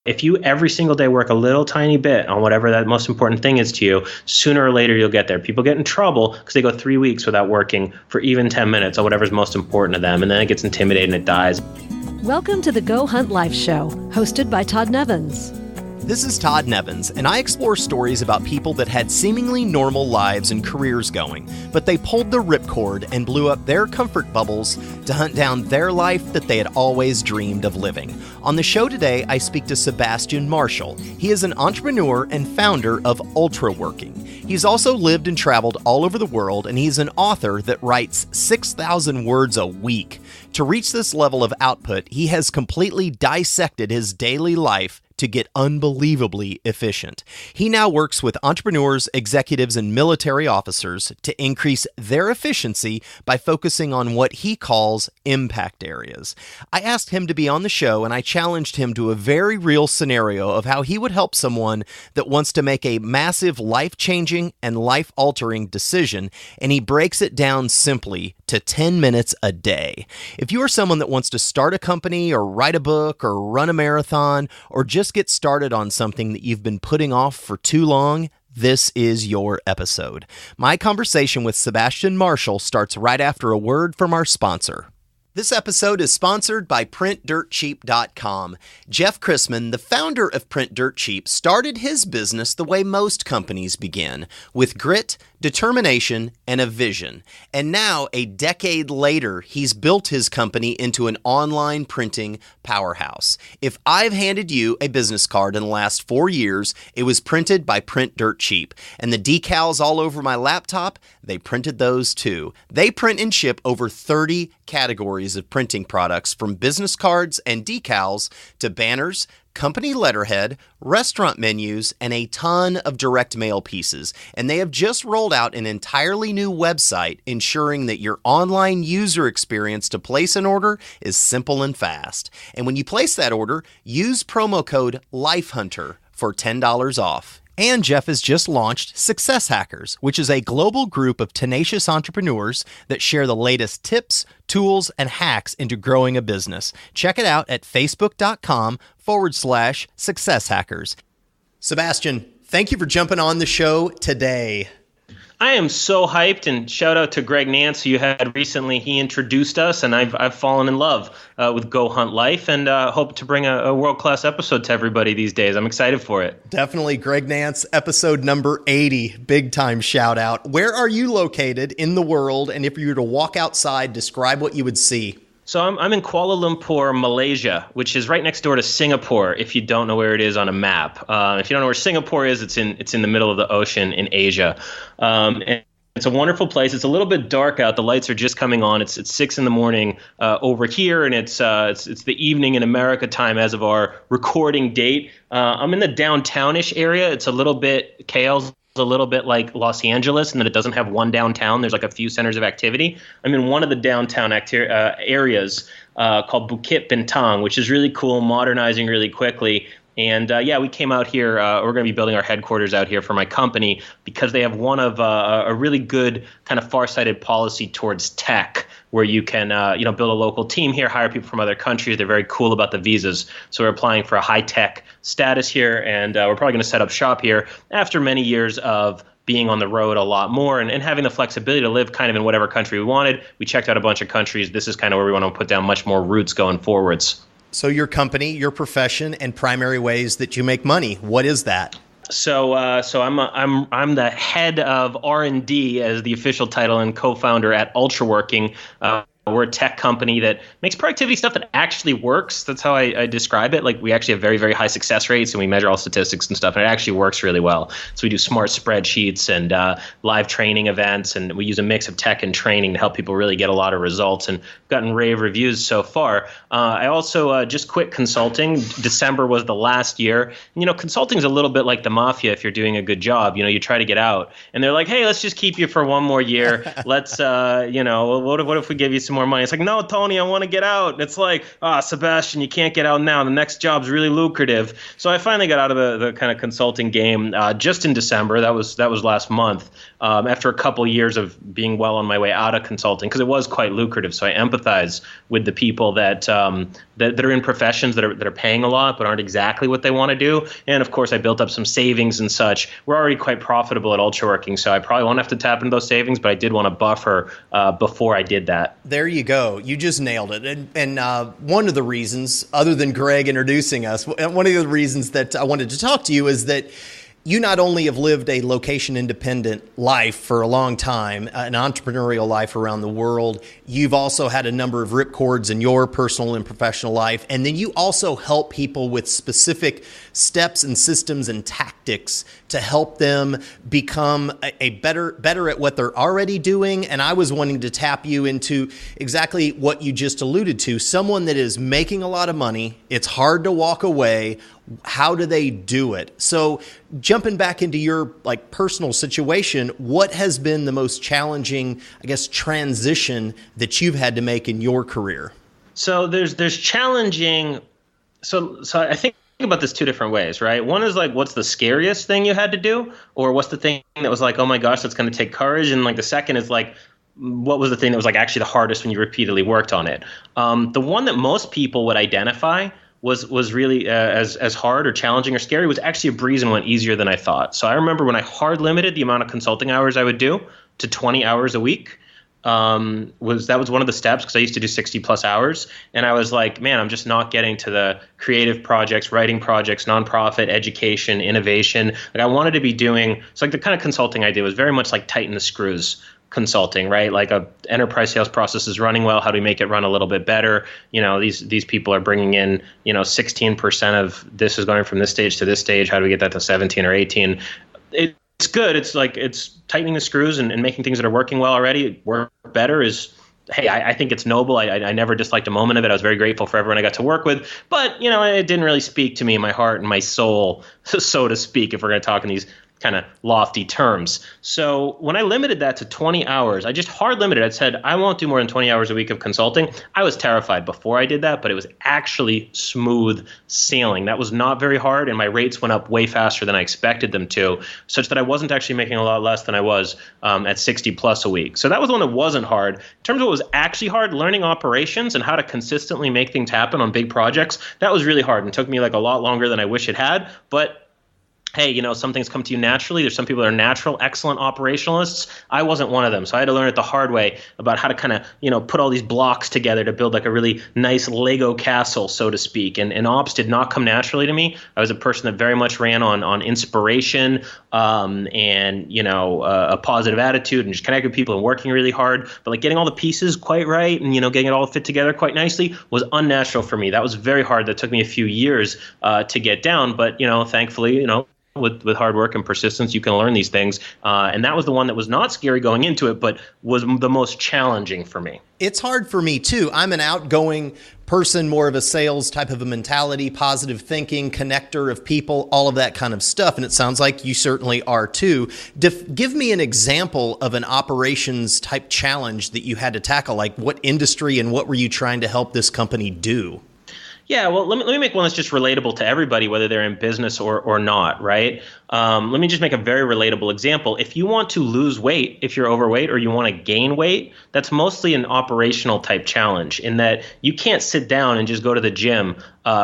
If you every single day work a little tiny bit on whatever that most important thing is to you, sooner or later you'll get there. People get in trouble because they go 3 weeks without working for even 10 minutes on whatever's most important to them, and then it gets intimidated and it dies. Welcome to the Go Hunt Life Show, hosted by Todd Nevins. This is Todd Nevins, and I explore stories about people that had seemingly normal lives and careers going, but they pulled the ripcord and blew up their comfort bubbles to hunt down their life that they had always dreamed of living. On the show today, I speak to Sebastian Marshall. He is an entrepreneur and founder of ultraworking. He's also lived and traveled all over the world, and he's an author that writes 6,000 words a week. To reach this level of output, he has completely dissected his daily life to get unbelievably efficient. He now works with entrepreneurs, executives, and military officers to increase their efficiency by focusing on what he calls impact areas. I asked him to be on the show, and I challenged him to a very real scenario of how he would help someone that wants to make a massive life-changing and life-altering decision, and he breaks it down simply to 10 minutes a day. If you are someone that wants to start a company or write a book or run a marathon or just get started on something that you've been putting off for too long, this is your episode. My conversation with Sebastian Marshall starts right after a word from our sponsor. This episode is sponsored by PrintDirtCheap.com. Jeff Chrisman, the founder of Print Dirt Cheap, started his business the way most companies begin, with grit, determination, and a vision. And now, a decade later, he's built his company into an online printing powerhouse. If I've handed you a business card in the last 4 years, it was printed by Print Dirt Cheap. And the decals all over my laptop, they printed those too. They print and ship over 30 categories of printing products, from business cards and decals to banners, company letterhead, restaurant menus, and a ton of direct mail pieces. And they have just rolled out an entirely new website, ensuring that your online user experience to place an order is simple and fast. And when you place that order, use promo code LifeHunter for $10 off. And Jeff has just launched Success Hackers, which is a global group of tenacious entrepreneurs that share the latest tips, tools, and hacks into growing a business. Check it out at facebook.com/Success Hackers. Sebastian, thank you for jumping on the show today. I am so hyped, and shout out to Greg Nance, who you had recently. He introduced us, and I've fallen in love with Go Hunt Life, and hope to bring a world-class episode to everybody these days. I'm excited for it. Definitely. Greg Nance, episode number 80, big-time shout-out. Where are you located in the world, and if you were to walk outside, describe what you would see? So I'm in Kuala Lumpur, Malaysia, which is right next door to Singapore, if you don't know where it is on a map. If you don't know where Singapore is, it's in the middle of the ocean in Asia. And it's a wonderful place. It's a little bit dark out. The lights are just coming on. It's 6 in the morning over here, and it's the evening in America time as of our recording date. I'm in the downtownish area. It's a little bit chaos. A little bit like Los Angeles, in that it doesn't have one downtown. There's like a few centers of activity. I'm in one of the downtown areas called Bukit Bintang, which is really cool, modernizing really quickly. And we came out here. We're going to be building our headquarters out here for my company because they have one of a really good kind of far-sighted policy towards tech, where you can build a local team here, hire people from other countries. They're very cool about the visas. So we're applying for a high-tech status here, and we're probably going to set up shop here after many years of being on the road a lot more and having the flexibility to live kind of in whatever country we wanted. We checked out a bunch of countries. This is kind of where we want to put down much more roots going forwards. So your company, your profession, and primary ways that you make money, what is that? So I'm the head of R&D as the official title, and co-founder at Ultraworking. We're a tech company that makes productivity stuff that actually works. That's how I describe it. Like, we actually have very, very high success rates, and we measure all statistics and stuff, and it actually works really well. So we do smart spreadsheets and live training events, and we use a mix of tech and training to help people really get a lot of results, and gotten rave reviews so far. I also just quit consulting. December was the last year. Consulting is a little bit like the mafia. If you're doing a good job, you try to get out, and they're like, hey, let's just keep you for one more year. Let's, what if we give you some some more money. It's like, no, Tony, I want to get out. And it's like, Sebastian, you can't get out now. The next job's really lucrative. So I finally got out of the kind of consulting game just in December. That was last month. After a couple of years of being well on my way out of consulting, because it was quite lucrative. So I empathize with the people that are in professions that are paying a lot but aren't exactly what they want to do. And of course, I built up some savings and such. We're already quite profitable at ultraworking, so I probably won't have to tap into those savings, but I did want to buffer before I did that. There you go. You just nailed it. And one of the reasons, other than Greg introducing us, one of the reasons that I wanted to talk to you is that you not only have lived a location-independent life for a long time, an entrepreneurial life around the world, you've also had a number of ripcords in your personal and professional life, and then you also help people with specific steps and systems and tactics to help them become a better at what they're already doing. And I was wanting to tap you into exactly what you just alluded to, someone that is making a lot of money, it's hard to walk away. How do they do it? So jumping back into your personal situation, what has been the most challenging, I guess, transition that you've had to make in your career? So there's challenging. So I think about this two different ways, right? One is like, what's the scariest thing you had to do? Or what's the thing that was like, oh my gosh, that's going to take courage? And like the second is like, what was the thing that was like actually the hardest when you repeatedly worked on it? The one that most people would identify was really as hard or challenging or scary was actually a breeze and went easier than I thought. So I remember when I hard limited the amount of consulting hours I would do to 20 hours a week, was one of the steps, because I used to do 60 plus hours. And I was like, man, I'm just not getting to the creative projects, writing projects, nonprofit, education, innovation. Like I wanted to be doing, so like the kind of consulting I did was very much like tighten the screws consulting, right? Like a enterprise sales process is running well. How do we make it run a little bit better? These people are bringing in, 16% of this is going from this stage to this stage. How do we get that to 17 or 18? It's good. It's like, it's tightening the screws and making things that are working well already work better is, hey, I think it's noble. I never disliked a moment of it. I was very grateful for everyone I got to work with, but it didn't really speak to me, my heart and my soul, so to speak, if we're going to talk in these kind of lofty terms. So when I limited that to 20 hours, I just hard limited. I said, I won't do more than 20 hours a week of consulting. I was terrified before I did that, but it was actually smooth sailing. That was not very hard, and my rates went up way faster than I expected them to, such that I wasn't actually making a lot less than I was at 60 plus a week. So that was one that wasn't hard. In terms of what was actually hard, learning operations and how to consistently make things happen on big projects, that was really hard and took me like a lot longer than I wish it had. But hey, some things come to you naturally. There's some people that are natural, excellent operationalists. I wasn't one of them. So I had to learn it the hard way about how to kind of, put all these blocks together to build like a really nice Lego castle, so to speak. And ops did not come naturally to me. I was a person that very much ran on inspiration and, a positive attitude and just connecting with people and working really hard. But like getting all the pieces quite right and, getting it all fit together quite nicely was unnatural for me. That was very hard. That took me a few years to get down. But, thankfully, with hard work and persistence, you can learn these things. And that was the one that was not scary going into it, but was the most challenging for me. It's hard for me too. I'm an outgoing person, more of a sales type of a mentality, positive thinking, connector of people, all of that kind of stuff. And it sounds like you certainly are too. Give me an example of an operations type challenge that you had to tackle. Like what industry and what were you trying to help this company do? Yeah, well, let me make one that's just relatable to everybody, whether they're in business or not, right? Let me just make a very relatable example. If you want to lose weight, if you're overweight, or you want to gain weight, that's mostly an operational type challenge in that you can't sit down and just go to the gym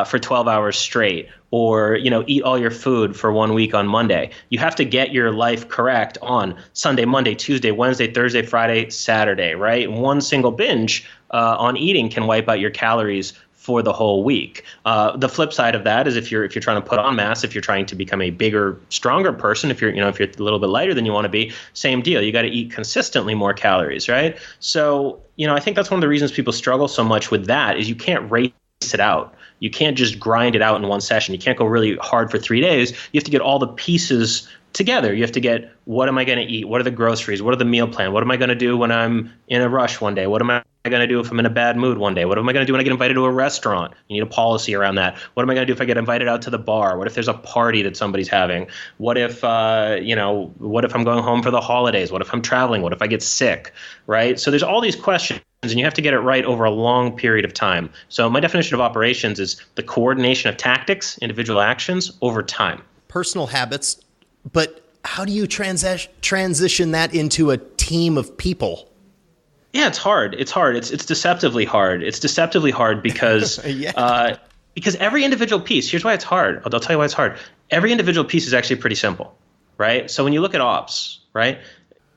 for 12 hours straight or, eat all your food for 1 week on Monday. You have to get your life correct on Sunday, Monday, Tuesday, Wednesday, Thursday, Friday, Saturday, right? One single binge on eating can wipe out your calories for the whole week. The flip side of that is if you're trying to put on mass, if you're trying to become a bigger, stronger person, if you're a little bit lighter than you want to be, same deal. You got to eat consistently more calories, right? So, I think that's one of the reasons people struggle so much with that is you can't race it out. You can't just grind it out in one session. You can't go really hard for 3 days. You have to get all the pieces together. You have to get, what am I going to eat? What are the groceries? What are the meal plan? What am I going to do when I'm in a rush one day? What am I going to do if I'm in a bad mood one day? What am I going to do when I get invited to a restaurant? You need a policy around that. What am I going to do if I get invited out to the bar? What if there's a party that somebody's having? What if, what if I'm going home for the holidays? What if I'm traveling? What if I get sick, right? So there's all these questions and you have to get it right over a long period of time. So my definition of operations is the coordination of tactics, individual actions over time. Personal habits, but how do you transition that into a team of people? Yeah, it's hard. It's deceptively hard. It's deceptively hard because because every individual piece, here's why it's hard. I'll tell you why it's hard. Every individual piece is actually pretty simple, right? So when you look at ops, right,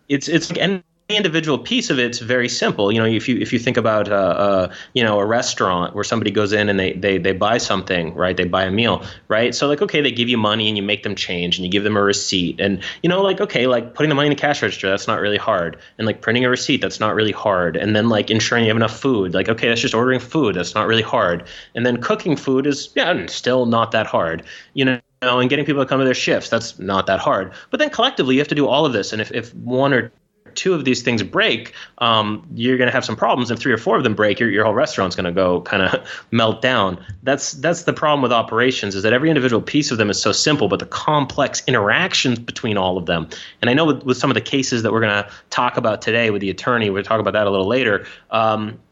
it's like any individual piece of it's very simple. If you think about a restaurant where somebody goes in and they buy something, right? They buy a meal, right? So like, okay, they give you money and you make them change and you give them a receipt, and okay, like putting the money in the cash register, that's not really hard, and like printing a receipt, that's not really hard, and then like ensuring you have enough food, like okay, that's just ordering food, that's not really hard, and then cooking food is still not that hard, and getting people to come to their shifts, that's not that hard. But then collectively, you have to do all of this. And if one or two of these things break, you're going to have some problems. If 3 or 4 of them break, your whole restaurant's going to go kind of melt down. That's the problem with operations, is that every individual piece of them is so simple, but the complex interactions between all of them. And I know with some of the cases that we're going to talk about today with the attorney, we'll talk about that a little later.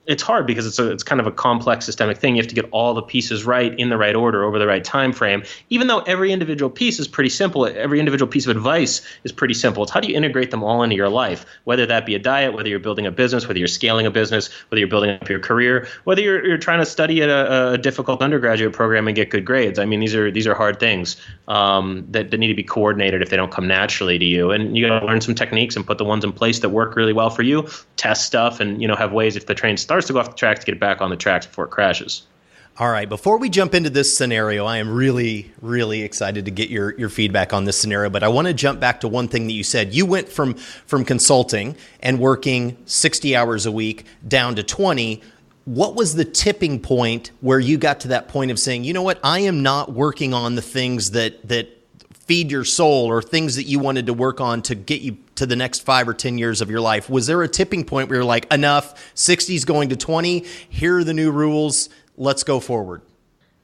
It's hard because it's kind of a complex systemic thing. You have to get all the pieces right in the right order over the right time frame. Even though every individual piece is pretty simple, every individual piece of advice is pretty simple. It's how do you integrate them all into your life, whether that be a diet, whether you're building a business, whether you're scaling a business, whether you're building up your career, whether you're trying to study at a difficult undergraduate program and get good grades. I mean, these are hard things that need to be coordinated if they don't come naturally to you. And you got to learn some techniques and put the ones in place that work really well for you, test stuff, and have ways if the train starts to go off the tracks to get it back on the tracks before it crashes. All right. Before we jump into this scenario, I am really, really excited to get your feedback on this scenario. But I want to jump back to one thing that you said. You went from consulting and working 60 hours a week down to 20. What was the tipping point where you got to that point of saying, you know what, I am not working on the things that feed your soul or things that you wanted to work on to get you to the next 5 or 10 years of your life? Was there a tipping point where you're like, enough, 60 is going to 20, here are the new rules, let's go forward?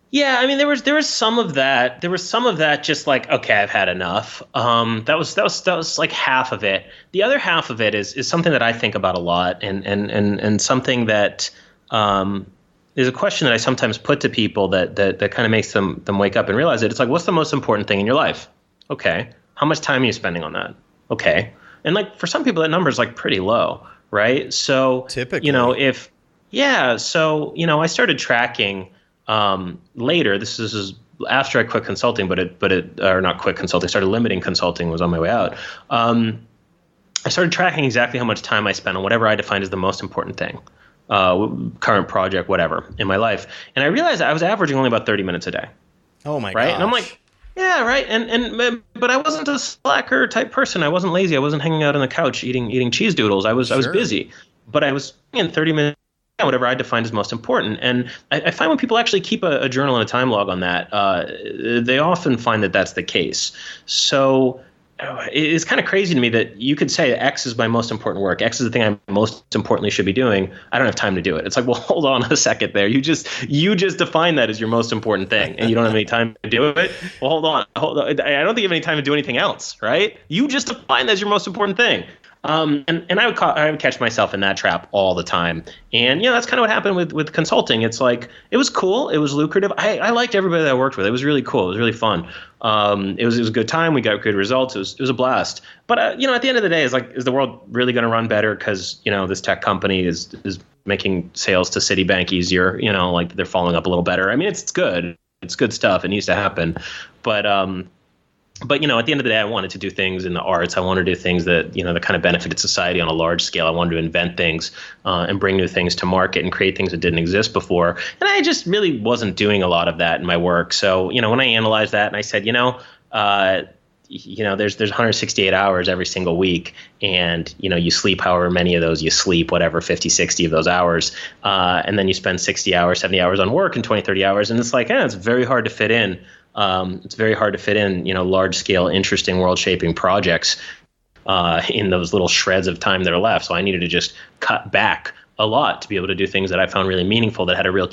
Yeah, I mean, there was some of that. There was some of that just like, okay, I've had enough. That was like half of it. The other half of it is something that I think about a lot, and something that is a question that I sometimes put to people that kind of makes them wake up and realize it. It's like, what's the most important thing in your life? Okay. How much time are you spending on that? Okay. And like for some people, that number is like pretty low, right? So typically, I started tracking later. This is after I quit consulting, or not quit consulting, started limiting consulting, was on my way out. I started tracking exactly how much time I spent on whatever I defined as the most important thing, current project, whatever in my life. And I realized I was averaging only about 30 minutes a day. Oh my right? gosh. And I'm like, yeah, right. But I wasn't a slacker type person. I wasn't lazy. I wasn't hanging out on the couch eating cheese doodles. I was busy, but I was in 30 minutes, whatever I defined as most important. And I find when people actually keep a journal and a time log on that, they often find that that's the case. So it's kind of crazy to me that you could say X is my most important work. X is the thing I most importantly should be doing. I don't have time to do it. It's like, well, hold on a second there. You just define that as your most important thing, and you don't have any time to do it. Well, hold on. I don't think you have any time to do anything else, right? You just define that as your most important thing. And I would catch myself in that trap all the time. And, that's kind of what happened with consulting. It's like, it was cool. It was lucrative. I liked everybody that I worked with. It was really cool. It was really fun. It was a good time. We got good results. It was a blast. But, at the end of the day, it's like, is the world really going to run better because, this tech company is making sales to Citibank easier? Like they're following up a little better. I mean, it's good. It's good stuff. It needs to happen. But at the end of the day, I wanted to do things in the arts. I wanted to do things that, that kind of benefited society on a large scale. I wanted to invent things and bring new things to market and create things that didn't exist before. And I just really wasn't doing a lot of that in my work. So, when I analyzed that and I said, there's 168 hours every single week, and, you sleep however many of those you sleep, whatever, 50, 60 of those hours. And then you spend 60 hours, 70 hours on work and 20, 30 hours. And it's like, it's very hard to fit in. It's very hard to fit in, large scale, interesting, world shaping projects in those little shreds of time that are left. So I needed to just cut back a lot to be able to do things that I found really meaningful, that had a real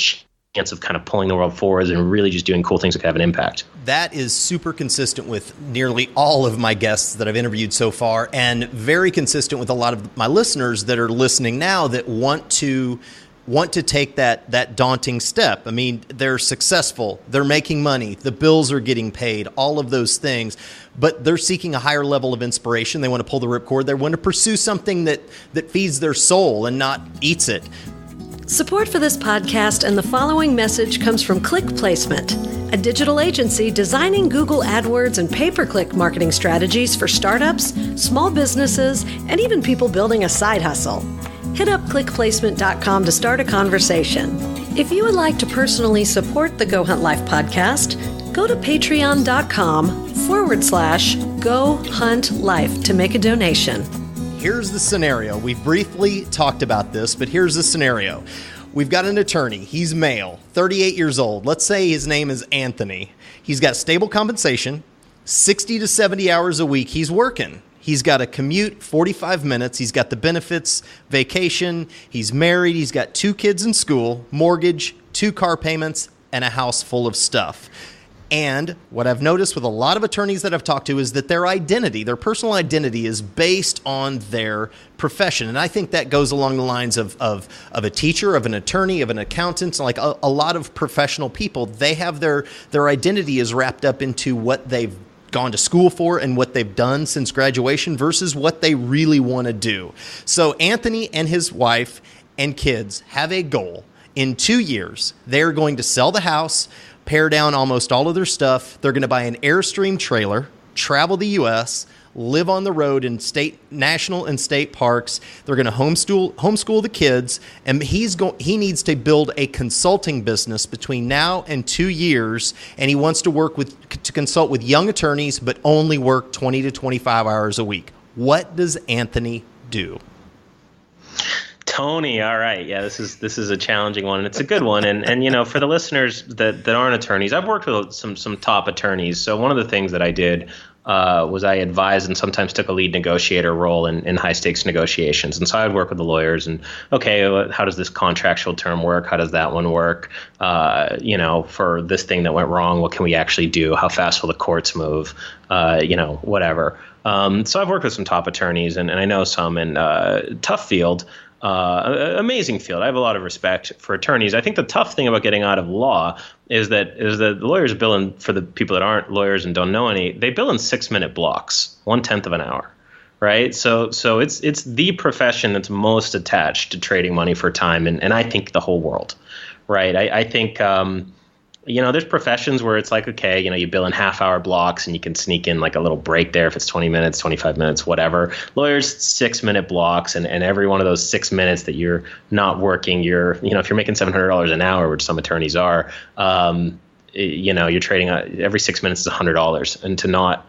of kind of pulling the world forwards and really just doing cool things that can have an impact. That is super consistent with nearly all of my guests that I've interviewed so far, and very consistent with a lot of my listeners that are listening now that want to take that daunting step. I mean, they're successful, they're making money, the bills are getting paid, all of those things, but they're seeking a higher level of inspiration. They want to pull the ripcord. They want to pursue something that feeds their soul and not eats it. Support for this podcast and the following message comes from Click Placement, a digital agency designing Google AdWords and pay-per-click marketing strategies for startups, small businesses, and even people building a side hustle. Hit up clickplacement.com to start a conversation. If you would like to personally support the Go Hunt Life podcast, go to patreon.com/Go Hunt Life to make a donation. Here's the scenario. We've briefly talked about this, but here's the scenario. We've got an attorney. He's male, 38 years old. Let's say his name is Anthony. He's got stable compensation, 60 to 70 hours a week. He's working. He's got a commute, 45 minutes. He's got the benefits, vacation. He's married. He's got 2 kids in school, mortgage, 2 car payments, and a house full of stuff. And what I've noticed with a lot of attorneys that I've talked to is that their identity, their personal identity, is based on their profession. And I think that goes along the lines of a teacher, of an attorney, of an accountant, like a lot of professional people. They have their identity is wrapped up into what they've gone to school for and what they've done since graduation versus what they really want to do. So Anthony and his wife and kids have a goal. In 2 years, they're going to sell the house, pare down almost all of their stuff. They're going to buy an Airstream trailer, travel the U.S., live on the road in national and state parks. They're going to homeschool the kids, and he needs to build a consulting business between now and 2 years, and he wants to consult with young attorneys, but only work 20 to 25 hours a week. What does Anthony do? Tony, all right. Yeah, this is a challenging one, and it's a good one. And you know, for the listeners that aren't attorneys, I've worked with some top attorneys. So one of the things that I did was I advised and sometimes took a lead negotiator role in high stakes negotiations. And so I would work with the lawyers and, okay, how does this contractual term work? How does that one work? You know, for this thing that went wrong, what can we actually do? How fast will the courts move? You know, whatever. So I've worked with some top attorneys, and I know some, and tough field. Amazing field. I have a lot of respect for attorneys. I think the tough thing about getting out of law is that the lawyers bill in, for the people that aren't lawyers and don't know any, they bill in 6-minute blocks, 1/10 of an hour, right? So it's the profession that's most attached to trading money for time, and I think the whole world, right? I think you know, there's professions where it's like, okay, you know, you bill in half-hour blocks and you can sneak in like a little break there if it's 20 minutes, 25 minutes, whatever. Lawyers, 6-minute blocks, and every one of those 6 minutes that you're not working, you know, if you're making $700 an hour, which some attorneys are, you know, you're trading every 6 minutes is $100, and to not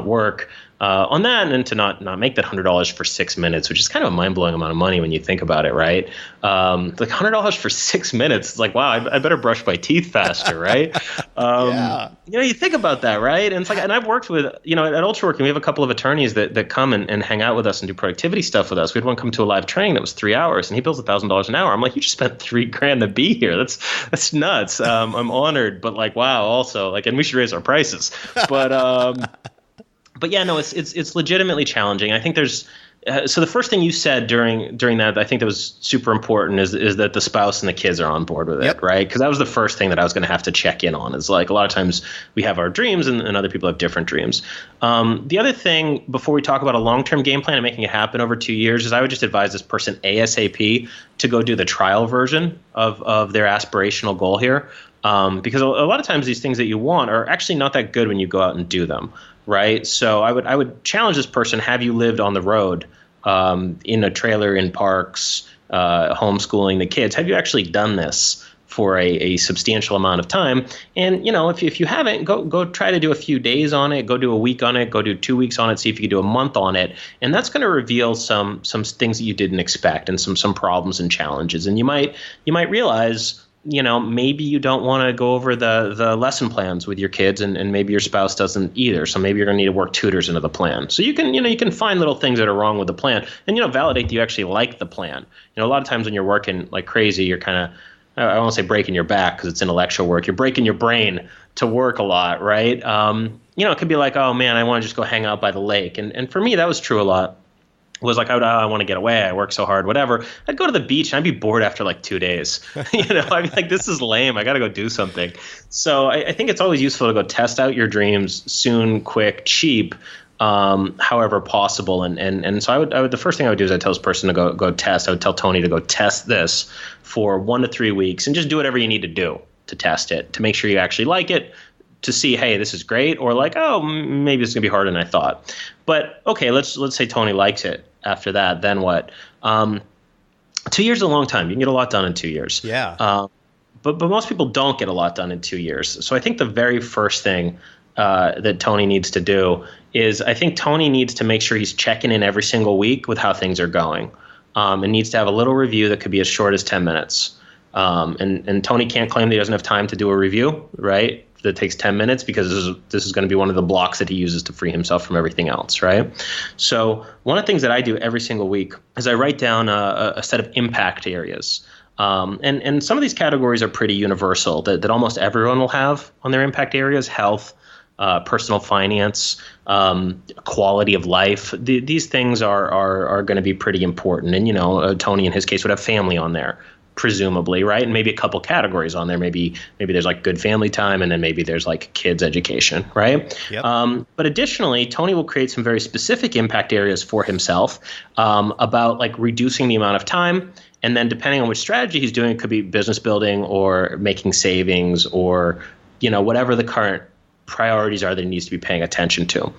work on that, and to not make that $100 for 6 minutes, which is kind of a mind-blowing amount of money when you think about it, right? Like $100 for 6 minutes, it's like, wow, I better brush my teeth faster, right? Yeah. You know, you think about that, right? And it's like, and I've worked with, you know, at ultraworking, we have a couple of attorneys that come and hang out with us and do productivity stuff with us. We had one come to a live training that was 3 hours, and he bills $1,000 an hour. I'm like, you just spent $3,000 to be here. That's nuts. I'm honored, but like, wow, also, like, and we should raise our prices, But yeah, no, it's legitimately challenging. I think there's so the first thing you said during that, I think that was super important is that the spouse and the kids are on board with it, yep. Right? Because that was the first thing that I was going to have to check in on. Is like a lot of times we have our dreams and other people have different dreams. The other thing before we talk about a long-term game plan and making it happen over 2 years is I would just advise this person ASAP to go do the trial version of their aspirational goal here. Because a lot of times these things that you want are actually not that good when you go out and do them. Right. So I would challenge this person. Have you lived on the road in a trailer, in parks, homeschooling the kids? Have you actually done this for a substantial amount of time? And, you know, if you haven't, go try to do a few days on it. Go do a week on it. Go do 2 weeks on it. See if you can do a month on it. And that's going to reveal some things that you didn't expect and some problems and challenges. And you might realize, you know, maybe you don't want to go over the lesson plans with your kids, and maybe your spouse doesn't either. So maybe you're going to need to work tutors into the plan. So you can find little things that are wrong with the plan, and, you know, validate that you actually like the plan. You know, a lot of times when you're working like crazy, you're kind of, I won't say breaking your back because it's intellectual work. You're breaking your brain to work a lot, right? It could be like, oh man, I want to just go hang out by the lake. And for me, that was true a lot. It was like, I want to get away. I work so hard, whatever. I'd go to the beach and I'd be bored after like 2 days. I'd be like, this is lame. I got to go do something. So I think it's always useful to go test out your dreams soon, quick, cheap, however possible. And so the first thing I would do is I'd tell this person to go test. I would tell Tony to go test this for 1 to 3 weeks and just do whatever you need to do to test it, to make sure you actually like it, to see, hey, this is great, or like, oh, maybe it's gonna be harder than I thought. But okay, let's say Tony likes it. After that, then what? 2 years is a long time. You can get a lot done in 2 years. Yeah. But most people don't get a lot done in 2 years. So I think the very first thing that Tony needs to do is I think Tony needs to make sure he's checking in every single week with how things are going, and needs to have a little review that could be as short as 10 minutes. And Tony can't claim that he doesn't have time to do a review, right? That takes 10 minutes because this is going to be one of the blocks that he uses to free himself from everything else, right? So one of the things that I do every single week is I write down a set of impact areas. And some of these categories are pretty universal that almost everyone will have on their impact areas: health, personal finance, quality of life. These things are going to be pretty important. And, Tony in his case would have family on there, presumably, right? And maybe a couple categories on there. Maybe there's like good family time, and then maybe there's like kids education, right? Yep. But additionally, Tony will create some very specific impact areas for himself about like reducing the amount of time. And then depending on which strategy he's doing, it could be business building or making savings or, whatever the current priorities are that he needs to be paying attention to.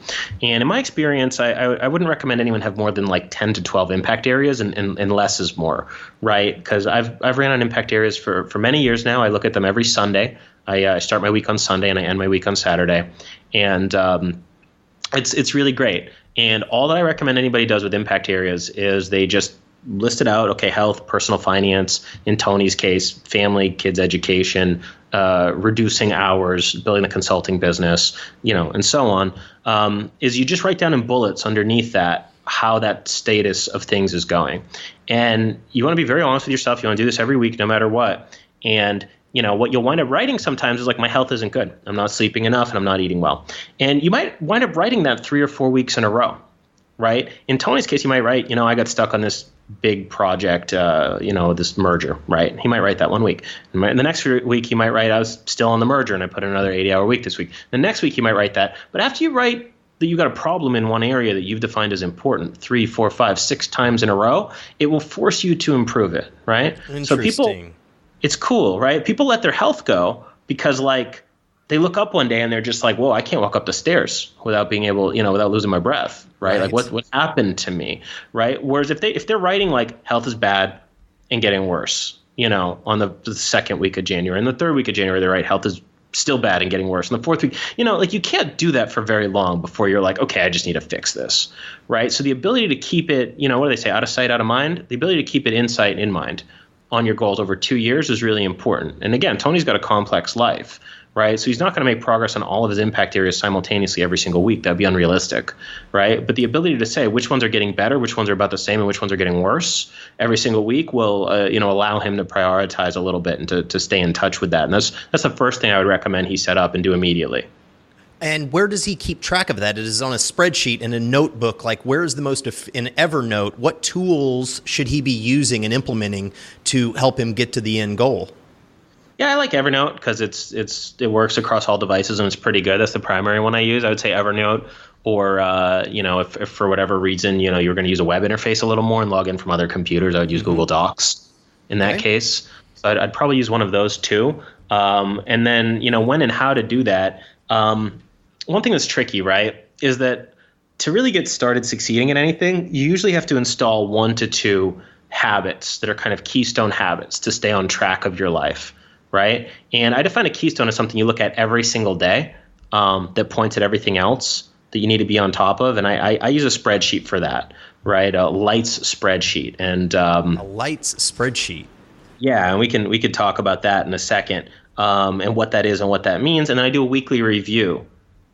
And in my experience, I wouldn't recommend anyone have more than like 10 to 12 impact areas, and less is more, right? Because I've ran on impact areas for many years now. I look at them every Sunday. I start my week on Sunday and I end my week on Saturday. And it's really great. And all that I recommend anybody does with impact areas is they just list it out. Okay, health, personal finance, in Tony's case, family, kids education, reducing hours, building a consulting business, and so on, is you just write down in bullets underneath that how that status of things is going. And you want to be very honest with yourself. You want to do this every week, no matter what. And what you'll wind up writing sometimes is like, my health isn't good. I'm not sleeping enough and I'm not eating well. And you might wind up writing that 3 or 4 weeks in a row, right? In Tony's case, you might write, I got stuck on this big project, this merger, right? He might write that 1 week. And the next week, he might write, I was still on the merger and I put in another 80-hour week this week. The next week, you might write that. But after you write that you got a problem in one area that you've defined as important 3, 4, 5, 6 times in a row, it will force you to improve it, right? So it's cool, right? People let their health go because like they look up one day and they're just like, whoa, I can't walk up the stairs without being able, without losing my breath, right? Like what happened to me, right? Whereas if they're writing like health is bad and getting worse, on the second week of January, and the third week of January, they write health is still bad and getting worse. And the fourth week, like you can't do that for very long before you're like, okay, I just need to fix this, right? So the ability to keep it, what do they say, out of sight, out of mind? The ability to keep it in sight, in mind on your goals over 2 years is really important. And again, Tony's got a complex life, right? So he's not going to make progress on all of his impact areas simultaneously every single week. That'd be unrealistic, right? But the ability to say which ones are getting better, which ones are about the same, and which ones are getting worse every single week will, allow him to prioritize a little bit and to stay in touch with that. And that's the first thing I would recommend he set up and do immediately. And where does he keep track of that? It is on a spreadsheet in a notebook. Like, where is the most in Evernote? What tools should he be using and implementing to help him get to the end goal? Yeah, I like Evernote because it works across all devices and it's pretty good. That's the primary one I use. I would say Evernote, or if for whatever reason you're going to use a web interface a little more and log in from other computers, I would use Google Docs in that case. So I'd probably use one of those too. And then when and how to do that. One thing that's tricky, right, is that to really get started succeeding in anything, you usually have to install 1 to 2 habits that are kind of keystone habits to stay on track of your life, right? And I define a keystone as something you look at every single day that points at everything else that you need to be on top of. And I use a spreadsheet for that, right? A lights spreadsheet. And a lights spreadsheet. Yeah, and we could talk about that in a second, and what that is and what that means. And then I do a weekly review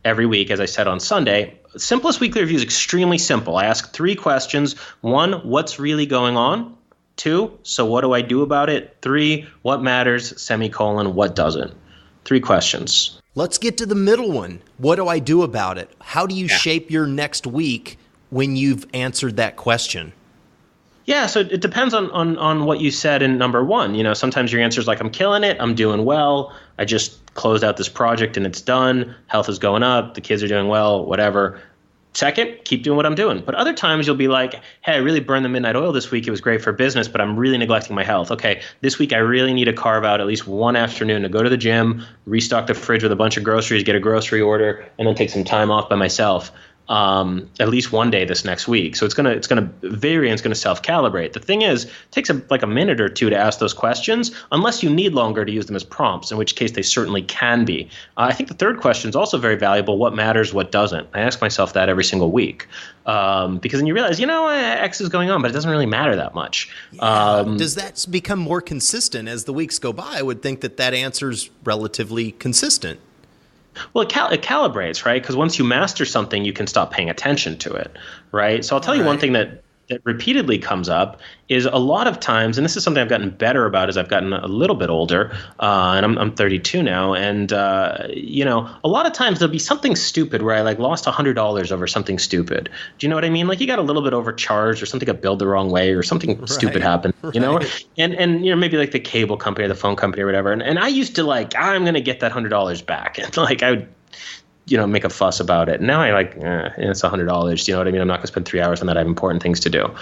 every week, as I said on Sunday. Simplest weekly review is extremely simple. I ask 3 questions. 1, what's really going on? 2, so what do I do about it? 3, what matters, semicolon, what doesn't? 3 questions. Let's get to the middle one. What do I do about it? How do you shape your next week when you've answered that question? Yeah, so it depends on what you said in number 1. You know, sometimes your answer is like, I'm killing it, I'm doing well, I just closed out this project and it's done, health is going up, the kids are doing well, whatever. Second, keep doing what I'm doing. But other times you'll be like, hey, I really burned the midnight oil this week. It was great for business, but I'm really neglecting my health. Okay, this week I really need to carve out at least one afternoon to go to the gym, restock the fridge with a bunch of groceries, get a grocery order, and then take some time off by myself. At least one day this next week. So it's gonna vary and it's gonna self-calibrate. The thing is, it takes a minute or two to ask those questions, unless you need longer to use them as prompts, in which case they certainly can be. I think the third question is also very valuable. What matters, what doesn't? I ask myself that every single week, because then you realize, X is going on, but it doesn't really matter that much. Does that become more consistent as the weeks go by? I would think that answer's relatively consistent. Well, it calibrates, right? Because once you master something, you can stop paying attention to it, right? So I'll tell you one thing that repeatedly comes up is a lot of times, and this is something I've gotten better about as I've gotten a little bit older, and I'm 32 now, and a lot of times there'll be something stupid where I lost $100 over something stupid. Do you know what I mean? Like you got a little bit overcharged, or something got billed the wrong way, or something stupid happened, and maybe like the cable company or the phone company or whatever, and I used to I'm gonna get that $100 back, and I would make a fuss about it. Now I it's $100. You know what I mean? I'm not going to spend 3 hours on that. I have important things to do.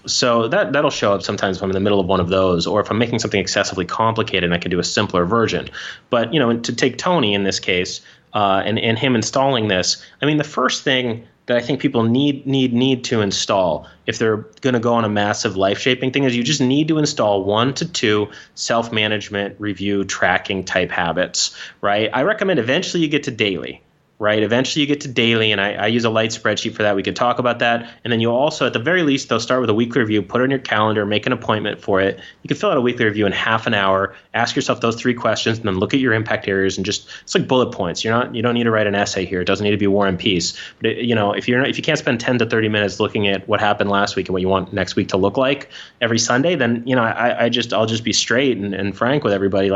So that'll show up sometimes if I'm in the middle of one of those, or if I'm making something excessively complicated and I can do a simpler version. But, to take Tony in this case, and him installing this, I mean, the first thing that I think people need to install if they're going to go on a massive life-shaping thing is you just need to install 1 to 2 self-management, review, tracking type habits, right? I recommend eventually you get to daily, right? Eventually you get to daily, and I use a light spreadsheet for that. We could talk about that. And then you'll also, at the very least, they'll start with a weekly review, put it on your calendar, make an appointment for it. You can fill out a weekly review in half an hour, ask yourself those 3 questions, and then look at your impact areas and just, it's like bullet points. You don't need to write an essay here. It doesn't need to be War and Peace. But if you can't spend 10 to 30 minutes looking at what happened last week and what you want next week to look like every Sunday, then, I'll just be straight and frank with everybody.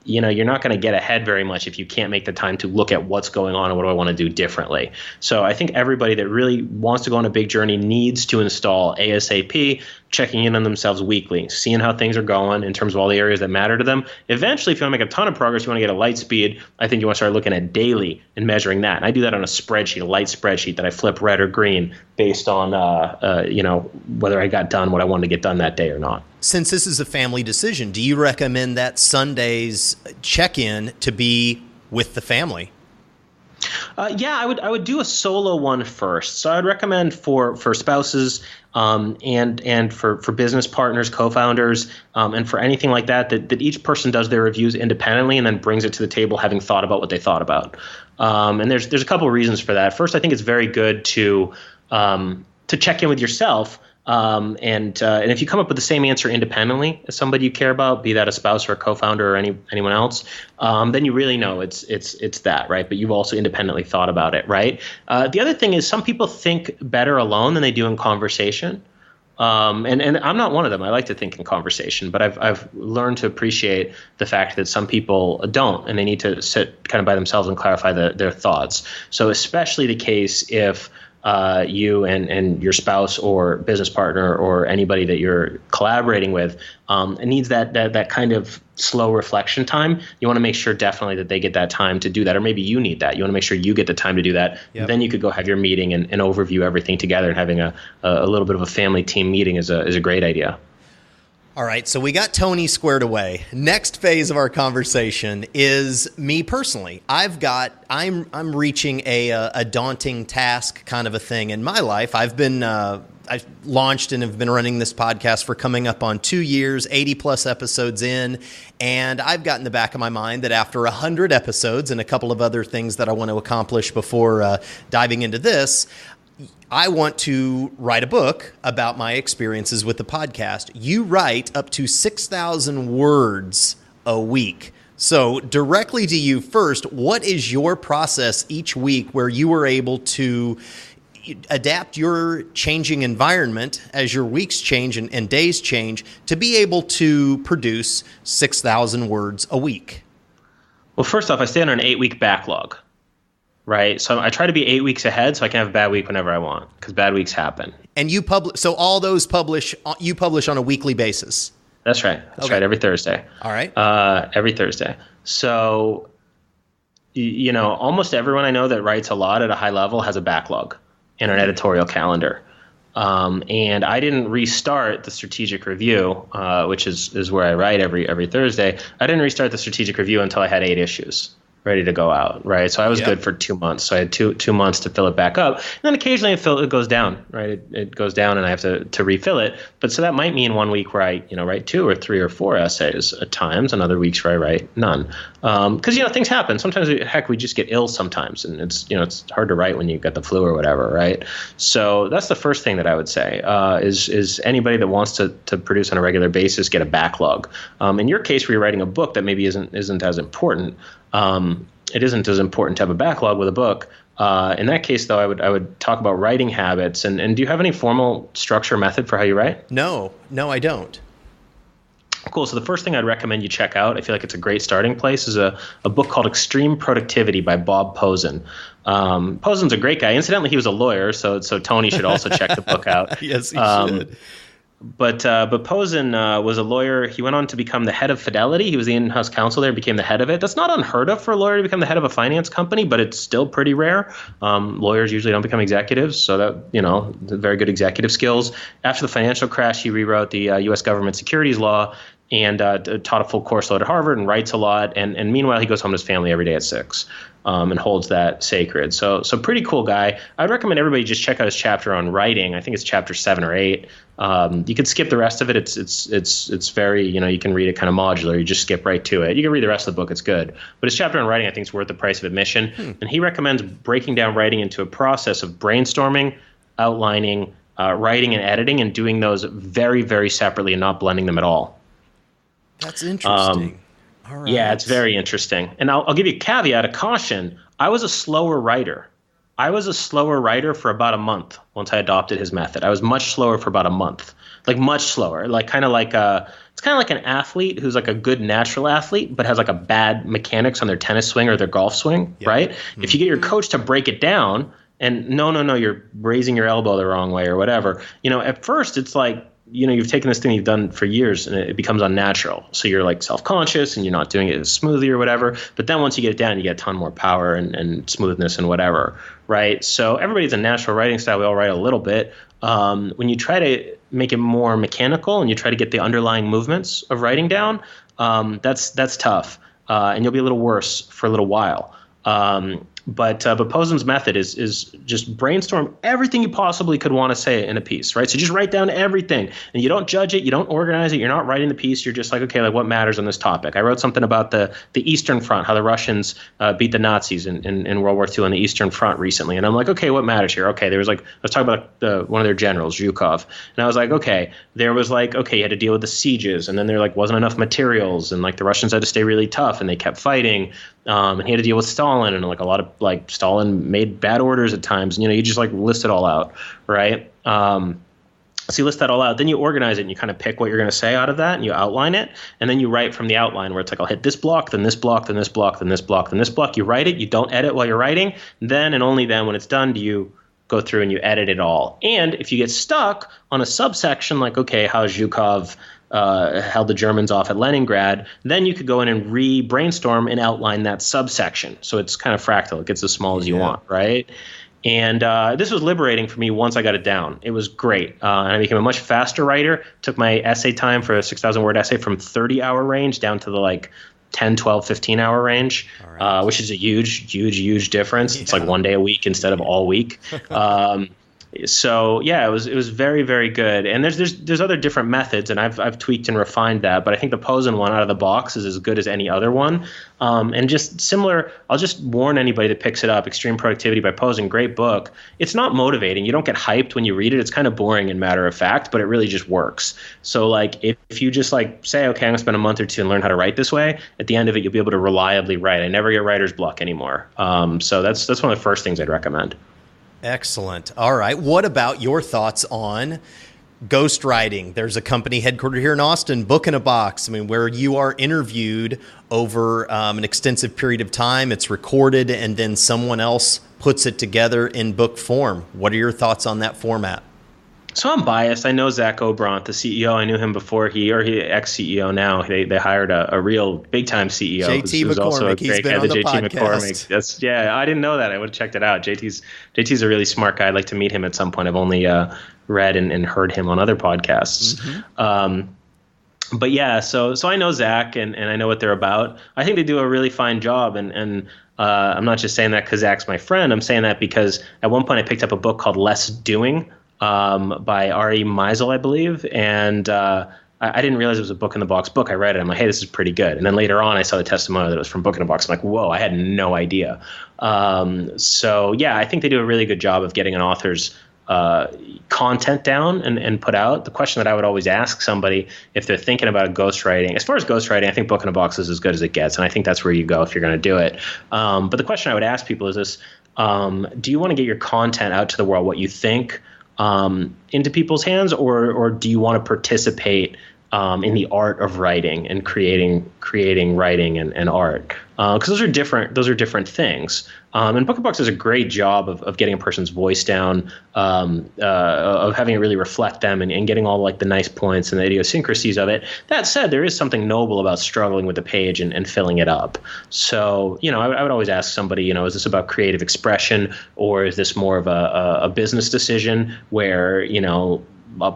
You're not going to get ahead very much if you can't make the time to look at what's going on and what do I want to do differently. So I think everybody that really wants to go on a big journey needs to install ASAP, checking in on themselves weekly, seeing how things are going in terms of all the areas that matter to them. Eventually, if you want to make a ton of progress, you want to get a light speed, I think you want to start looking at daily and measuring that. And I do that on a spreadsheet, a light spreadsheet that I flip red or green based on whether I got done what I wanted to get done that day or not. Since this is a family decision, do you recommend that Sunday's check-in to be with the family? Yeah, I would do a solo one first. So I'd recommend for spouses and for business partners, co-founders, and for anything like that each person does their reviews independently and then brings it to the table having thought about what they thought about. And there's a couple of reasons for that. First, I think it's very good to check in with yourself. And if you come up with the same answer independently as somebody you care about, be that a spouse or a co-founder or anyone else, then you really know it's that, right? But you've also independently thought about it, right? The other thing is some people think better alone than they do in conversation. And I'm not one of them. I like to think in conversation, but I've learned to appreciate the fact that some people don't, and they need to sit kind of by themselves and clarify their thoughts. So especially the case if you and your spouse or business partner or anybody that you're collaborating with needs that kind of slow reflection time. You want to make sure definitely that they get that time to do that, or maybe you need that. You want to make sure you get the time to do that. Yep. Then you could go have your meeting and overview everything together, and having a little bit of a family team meeting is a great idea. All right, so we got Tony squared away. Next phase of our conversation is me personally. I'm reaching a daunting task kind of a thing in my life. I've launched and have been running this podcast for coming up on 2 years, 80 plus episodes in, and I've got in the back of my mind that after 100 episodes and a couple of other things that I want to accomplish before diving into this, I want to write a book about my experiences with the podcast. You write up to 6,000 words a week. So directly to you first, what is your process each week where you are able to adapt your changing environment as your weeks change and days change to be able to produce 6,000 words a week? Well, first off, I stay on an 8-week backlog, right? So I try to be 8 weeks ahead so I can have a bad week whenever I want, because bad weeks happen. And you so all those you publish on a weekly basis? That's right. That's right. Every Thursday. All right. Every Thursday. So, almost everyone I know that writes a lot at a high level has a backlog in an editorial calendar. And I didn't restart the strategic review, which is where I write every Thursday. I didn't restart the strategic review until I had 8 issues ready to go out, right? So I was good for 2 months. So I had two months to fill it back up. And then occasionally it goes down, right? It goes down and I have to refill it. But so that might mean 1 week where I, write 2 or 3 or 4 essays at times, and other weeks where I write none. Because, things happen. Sometimes, we just get ill sometimes, and it's hard to write when you get the flu or whatever, right? So that's the first thing that I would say, is anybody that wants to produce on a regular basis, get a backlog. In your case, where you're writing a book that maybe isn't as important, it isn't as important to have a backlog with a book. In that case, though, I would talk about writing habits. And do you have any formal structure method for how you write? No, I don't. Cool. So the first thing I'd recommend you check out, I feel like it's a great starting place, is a book called Extreme Productivity by Bob Posen. Posen's a great guy. Incidentally, he was a lawyer, so Tony should also check the book out. Yes, he should. But Posen was a lawyer. He went on to become the head of Fidelity. He was the in-house counsel there, became the head of it. That's not unheard of for a lawyer to become the head of a finance company, but it's still pretty rare. Lawyers usually don't become executives, so that, very good executive skills. After the financial crash, he rewrote the U.S. government securities law and taught a full course load at Harvard and writes a lot. And meanwhile, he goes home to his family every day at 6. And holds that sacred. So pretty cool guy. I'd recommend everybody just check out his chapter on writing. I think it's chapter 7 or 8. You can skip the rest of it. It's very, you can read it kind of modular. You just skip right to it. You can read the rest of the book. It's good. But his chapter on writing, I think, is worth the price of admission. And he recommends breaking down writing into a process of brainstorming, outlining, writing, and editing, and doing those very, very separately and not blending them at all. That's interesting. All right. Yeah, it's very interesting. And I'll give you a caveat, a caution. I was a slower writer. For about a month once I adopted his method. I was much slower for about a month, like much slower, it's kind of like an athlete who's like a good natural athlete, but has like a bad mechanics on their tennis swing or their golf swing, right? Mm-hmm. If you get your coach to break it down and no, you're raising your elbow the wrong way or whatever, at first it's like, you've taken this thing you've done for years and it becomes unnatural. So you're like self-conscious and you're not doing it as smoothly or whatever. But then once you get it down, you get a ton more power and smoothness and whatever, right? So everybody's a natural writing style. We all write a little bit. When you try to make it more mechanical and you try to get the underlying movements of writing down, that's tough. And you'll be a little worse for a little while. But Posen's method is just brainstorm everything you possibly could want to say in a piece, right? So just write down everything, and you don't judge it, you don't organize it, you're not writing the piece. You're just like, okay, like what matters on this topic? I wrote something about the Eastern Front, how the Russians beat the Nazis in World War II on the Eastern Front recently, and I'm like, okay, what matters here? Okay, there was like, I was talking about one of their generals, Zhukov, and I was like, okay, there was like, okay, you had to deal with the sieges, and then there like wasn't enough materials, and like the Russians had to stay really tough, and they kept fighting. And he had to deal with Stalin, and like a lot of like Stalin made bad orders at times. And, you just like list it all out, right? So you list that all out, then you organize it and you kind of pick what you're going to say out of that and you outline it. And then you write from the outline where it's like, I'll hit this block, then this block, then this block, then this block, then this block. You write it, you don't edit while you're writing. Then and only then when it's done do you go through and you edit it all. And if you get stuck on a subsection like, okay, how Zhukov held the Germans off at Leningrad, then you could go in and re-brainstorm and outline that subsection. So it's kind of fractal. It gets as small as you want, right? And this was liberating for me once I got it down. It was great. And I became a much faster writer. Took my essay time for a 6,000-word essay from 30-hour range down to the like 10, 12, 15-hour range, which is a huge difference. Yeah. It's like one day a week instead of all week. So yeah, it was very, very good. And there's other different methods, and I've tweaked and refined that. But I think the Posen one out of the box is as good as any other one. And just similar, I'll just warn anybody that picks it up. Extreme Productivity by Posen, great book. It's not motivating. You don't get hyped when you read it. It's kind of boring and matter of fact, but it really just works. So like if you just like say, okay, I'm gonna spend a month or two and learn how to write this way, at the end of it you'll be able to reliably write. I never get writer's block anymore. So that's one of the first things I'd recommend. Excellent. All right. What about your thoughts on ghostwriting? There's a company headquartered here in Austin, Book in a Box, where you are interviewed over an extensive period of time. It's recorded, and then someone else puts it together in book form. What are your thoughts on that format? So I'm biased. I know Zach Obrant, the CEO. I knew him before he ex-CEO now. They hired a real big-time CEO. JT who's McCormick. Also a He's great been guy, on the JT podcast. McCormick. I didn't know that. I would have checked it out. JT's a really smart guy. I'd like to meet him at some point. I've only read and heard him on other podcasts. Mm-hmm. But yeah, so I know Zach and I know what they're about. I think they do a really fine job, and I'm not just saying that because Zach's my friend. I'm saying that because at one point I picked up a book called Less Doing by Ari Meisel, I believe, and I didn't realize it was a Book in the Box book. I read it. I'm like, hey, this is pretty good. And then later on, I saw the testimonial that it was from Book in the Box. I'm like, whoa, I had no idea. So yeah, I think they do a really good job of getting an author's content down and put out. The question that I would always ask somebody if they're thinking about ghostwriting, as far as ghostwriting, I think Book in a Box is as good as it gets, and I think that's where you go if you're going to do it. But the question I would ask people is this: do you want to get your content out to the world, what you think, into people's hands, or do you want to participate in the art of writing and creating writing and art? Because those are different things. And Book in a Box does a great job of getting a person's voice down, of having it really reflect them and getting all like the nice points and the idiosyncrasies of it. That said, there is something noble about struggling with the page and filling it up. So, I would always ask somebody, is this about creative expression, or is this more of a business decision where,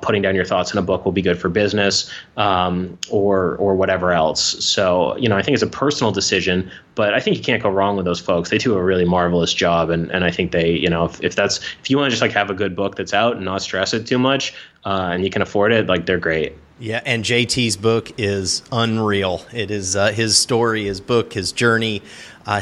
putting down your thoughts in a book will be good for business, or whatever else. So, I think it's a personal decision, but I think you can't go wrong with those folks. They do a really marvelous job. And I think they, if you want to just like have a good book that's out and not stress it too much, and you can afford it, like they're great. Yeah. And JT's book is unreal. It is his story, his book, his journey.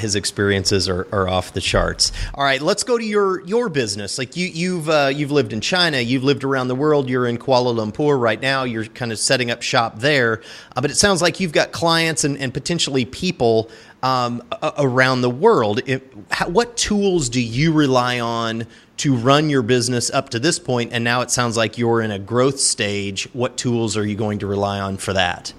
His experiences are off the charts. All right, let's go to your business. Like you've lived in China, you've lived around the world. You're in Kuala Lumpur right now. You're kind of setting up shop there, but it sounds like you've got clients and potentially people around the world. What tools do you rely on to run your business up to this point? And now it sounds like you're in a growth stage. What tools are you going to rely on for that?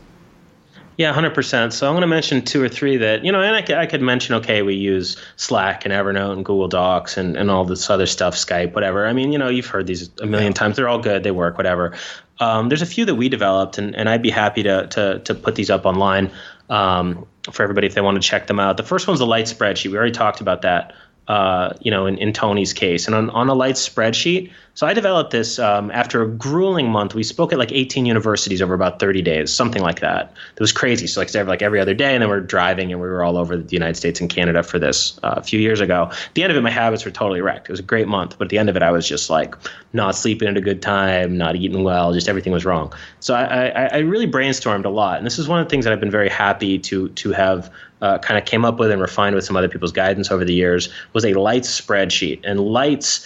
Yeah, 100%. So I'm going to mention two or three that, and I could mention, okay, we use Slack and Evernote and Google Docs and all this other stuff, Skype, whatever. I mean, you've heard these a million times. They're all good. They work, whatever. There's a few that we developed, and I'd be happy to put these up online for everybody if they want to check them out. The first one's the Light spreadsheet. We already talked about that, in Tony's case. And on a Light spreadsheet, so I developed this after a grueling month. We spoke at like 18 universities over about 30 days, something like that. It was crazy. So like every other day, and then we're driving, and we were all over the United States and Canada for this a few years ago. At the end of it, my habits were totally wrecked. It was a great month, but at the end of it, I was just like not sleeping at a good time, not eating well, just everything was wrong. So I really brainstormed a lot, and this is one of the things that I've been very happy to have kind of came up with and refined with some other people's guidance over the years, was a Lights spreadsheet. And Lights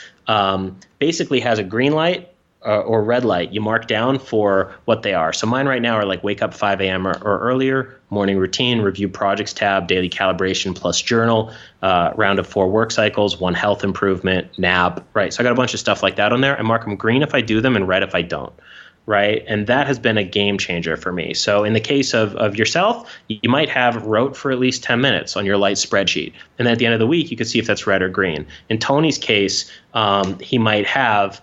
basically has a green light or red light you mark down for what they are. So mine right now are like wake up 5 a.m. or earlier, morning routine, review projects tab, daily calibration plus journal, round of 4 work cycles, 1 health improvement, nap, right? So I got a bunch of stuff like that on there. I mark them green if I do them and red if I don't. Right. And that has been a game changer for me. So in the case of yourself, you might have wrote for at least 10 minutes on your Light spreadsheet. And then at the end of the week, you could see if that's red or green. In Tony's case, he might have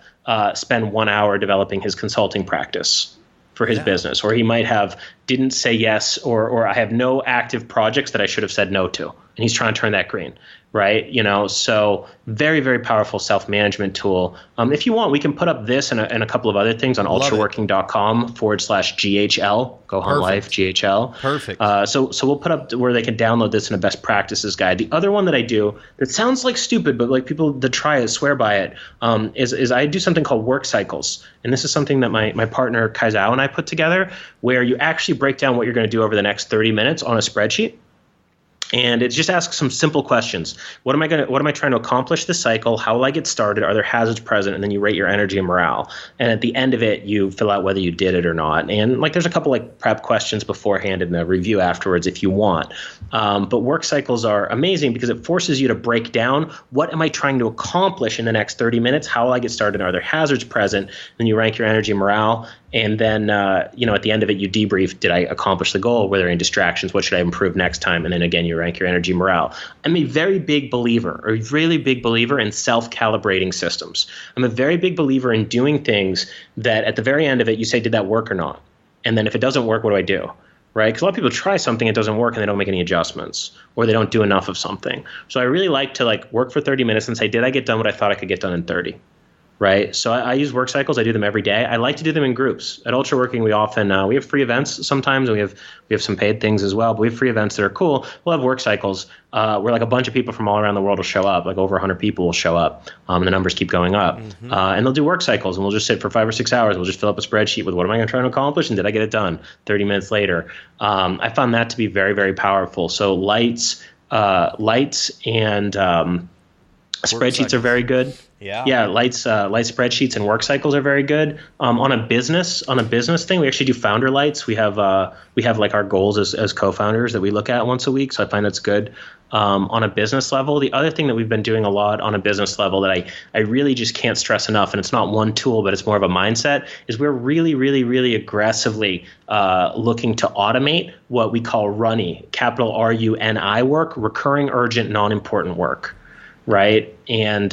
spend 1 hour developing his consulting practice for his business, or he might have didn't say yes, or I have no active projects that I should have said no to. And he's trying to turn that green. Right. So very, very powerful self-management tool. If you want, we can put up this and a couple of other things on ultraworking.com/GHL, Go Hunt Life, GHL. Perfect. So we'll put up where they can download this in a best practices guide. The other one that I do that sounds like stupid, but like people that try it swear by it, is I do something called work cycles. And this is something that my partner Kaizao and I put together, where you actually break down what you're going to do over the next 30 minutes on a spreadsheet. And it just asks some simple questions. What am I trying to accomplish this cycle? How will I get started? Are there hazards present? And then you rate your energy and morale. And at the end of it, you fill out whether you did it or not. And like, there's a couple like prep questions beforehand and a review afterwards if you want. But work cycles are amazing because it forces you to break down, what am I trying to accomplish in the next 30 minutes? How will I get started? Are there hazards present? Then you rank your energy and morale. And then, at the end of it, you debrief, did I accomplish the goal? Were there any distractions? What should I improve next time? And then again, you rank your energy morale. I'm a very big believer, or really big believer in self-calibrating systems. I'm a very big believer in doing things that at the very end of it, you say, did that work or not? And then if it doesn't work, what do I do? Right? Because a lot of people try something, it doesn't work, and they don't make any adjustments, or they don't do enough of something. So I really like to work for 30 minutes and say, did I get done what I thought I could get done in 30? Right. So I use work cycles. I do them every day. I like to do them in groups. At Ultraworking, we often we have free events sometimes, and we have some paid things as well. But we have free events that are cool. We'll have work cycles where like a bunch of people from all around the world will show up. Like over 100 people will show up, and the numbers keep going up. Mm-hmm. And they'll do work cycles, and we'll just sit for 5 or 6 hours. We'll just fill up a spreadsheet with what am I going to try to accomplish, and did I get it done? 30 minutes later, I found that to be very, very powerful. So lights and spreadsheets are very good. Yeah. Light spreadsheets and work cycles are very good. On a business thing, we actually do founder lights. We have like our goals as co-founders that we look at once a week. So I find that's good. On a business level, the other thing that we've been doing a lot on a business level that I really just can't stress enough, and it's not one tool, but it's more of a mindset, is we're really, really, really aggressively looking to automate what we call RUNI, capital RUNI work, recurring, urgent, non-important work. Right. And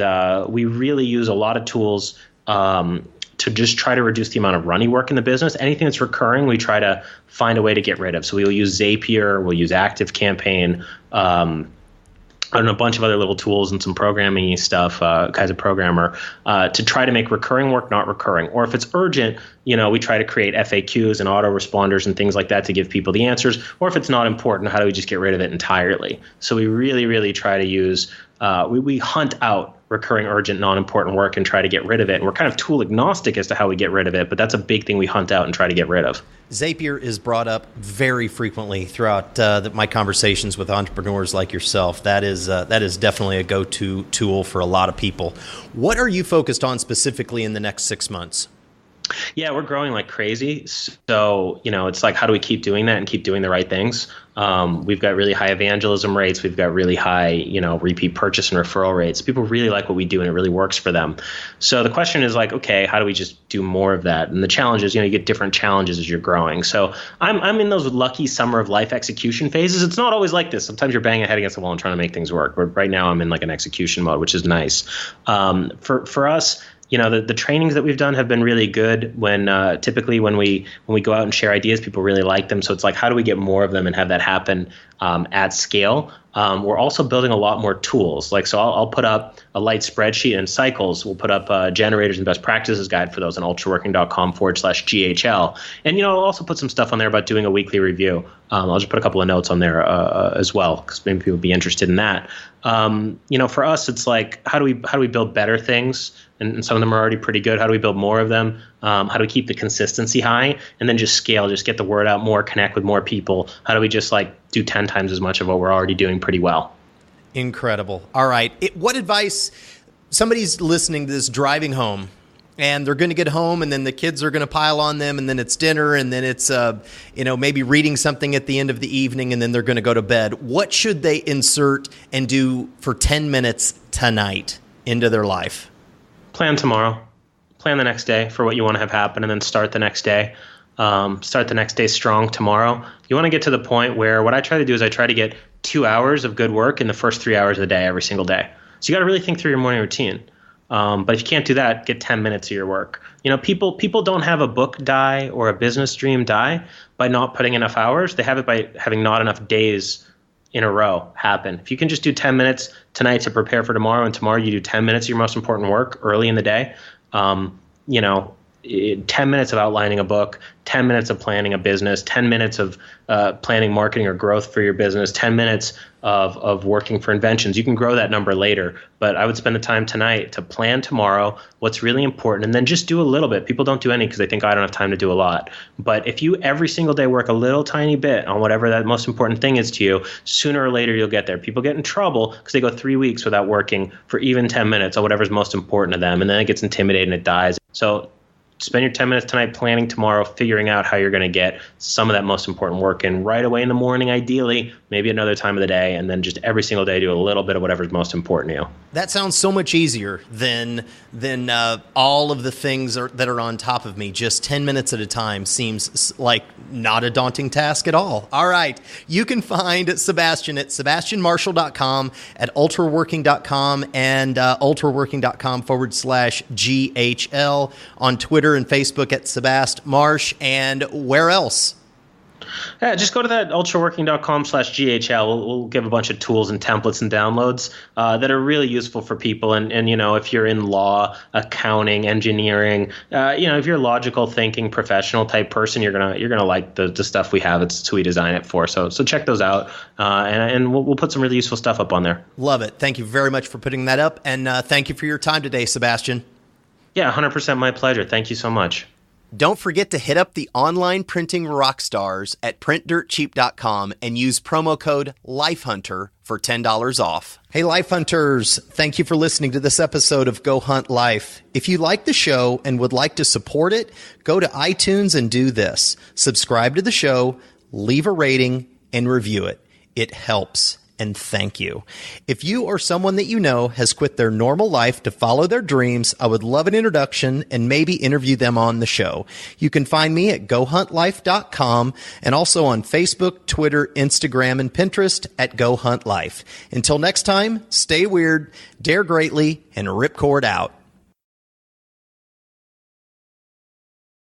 we really use a lot of tools to just try to reduce the amount of runny work in the business. Anything that's recurring, we try to find a way to get rid of. So we'll use Zapier, we'll use ActiveCampaign, and a bunch of other little tools and some programming stuff, as a programmer, to try to make recurring work not recurring. Or if it's urgent, we try to create FAQs and autoresponders and things like that to give people the answers. Or if it's not important, how do we just get rid of it entirely? So we really, really try to use, we hunt out recurring, urgent, non-important work and try to get rid of it. And we're kind of tool agnostic as to how we get rid of it, but that's a big thing we hunt out and try to get rid of. Zapier is brought up very frequently throughout my conversations with entrepreneurs like yourself. That is definitely a go-to tool for a lot of people. What are you focused on specifically in the next 6 months? Yeah, we're growing like crazy. So, it's like, how do we keep doing that and keep doing the right things? We've got really high evangelism rates. We've got really high, repeat purchase and referral rates. People really like what we do and it really works for them. So the question is like, okay, how do we just do more of that? And the challenge is, you get different challenges as you're growing. So I'm in those lucky summer of life execution phases. It's not always like this. Sometimes you're banging your head against the wall and trying to make things work. But right now I'm in like an execution mode, which is nice. For us, the trainings that we've done have been really good. When typically when we go out and share ideas, people really like them. So it's like, how do we get more of them and have that happen at scale? We're also building a lot more tools. So I'll put up a light spreadsheet and cycles. We'll put up generators and best practices guide for those on ultraworking.com/GHL. And, I'll also put some stuff on there about doing a weekly review. I'll just put a couple of notes on there as well, because maybe people would be interested in that. For us, it's like, how do we build better things? And some of them are already pretty good. How do we build more of them? How do we keep the consistency high and then just scale, just get the word out more, connect with more people? How do we just do 10 times as much of what we're already doing pretty well? Incredible. All right. What advice, somebody's listening to this driving home and they're going to get home and then the kids are going to pile on them and then it's dinner and then it's, maybe reading something at the end of the evening and then they're going to go to bed. What should they insert and do for 10 minutes tonight into their life? Plan tomorrow. Plan the next day for what you want to have happen and then start the next day. Start the next day strong tomorrow. You want to get to the point where what I try to do is I try to get 2 hours of good work in the first 3 hours of the day every single day. So you got to really think through your morning routine. But if you can't do that, get 10 minutes of your work. People don't have a book die or a business dream die by not putting enough hours. They have it by having not enough days in a row happen. If you can just do 10 minutes tonight to prepare for tomorrow, and tomorrow you do 10 minutes of your most important work early in the day, 10 minutes of outlining a book, 10 minutes of planning a business, 10 minutes of planning marketing or growth for your business, 10 minutes of working for inventions. You can grow that number later, but I would spend the time tonight to plan tomorrow what's really important, and then just do a little bit. People don't do any because they think, I don't have time to do a lot. But if you every single day work a little tiny bit on whatever that most important thing is to you, sooner or later you'll get there. People get in trouble because they go 3 weeks without working for even 10 minutes on whatever's most important to them, and then it gets intimidated and it dies. So spend your 10 minutes tonight planning tomorrow, figuring out how you're going to get some of that most important work in right away in the morning, ideally, maybe another time of the day, and then just every single day do a little bit of whatever's most important to you. That sounds so much easier than all of the things that are on top of me. Just 10 minutes at a time seems like not a daunting task at all. All right. You can find Sebastian at sebastianmarshall.com, at ultraworking.com, and ultraworking.com/GHL, on Twitter and Facebook at Sebast Marsh, and where else? Yeah, just go to that ultraworking.com/GHL. We'll give a bunch of tools and templates and downloads that are really useful for people. And you know, if you're in law, accounting, engineering, if you're a logical thinking professional type person, you're gonna like the stuff we have. It's who we design it for. So check those out, and we'll put some really useful stuff up on there. Love it. Thank you very much for putting that up, and thank you for your time today, Sebastian. Yeah, 100% my pleasure. Thank you so much. Don't forget to hit up the online printing rock stars at printdirtcheap.com and use promo code LifeHunter for $10 off. Hey, Life Hunters, thank you for listening to this episode of Go Hunt Life. If you like the show and would like to support it, go to iTunes and do this. Subscribe to the show, leave a rating, and review it. It helps. And thank you. If you or someone that you know has quit their normal life to follow their dreams, I would love an introduction and maybe interview them on the show. You can find me at gohuntlife.com and also on Facebook, Twitter, Instagram, and Pinterest at Go Hunt Life. Until next time, stay weird, dare greatly, and ripcord out.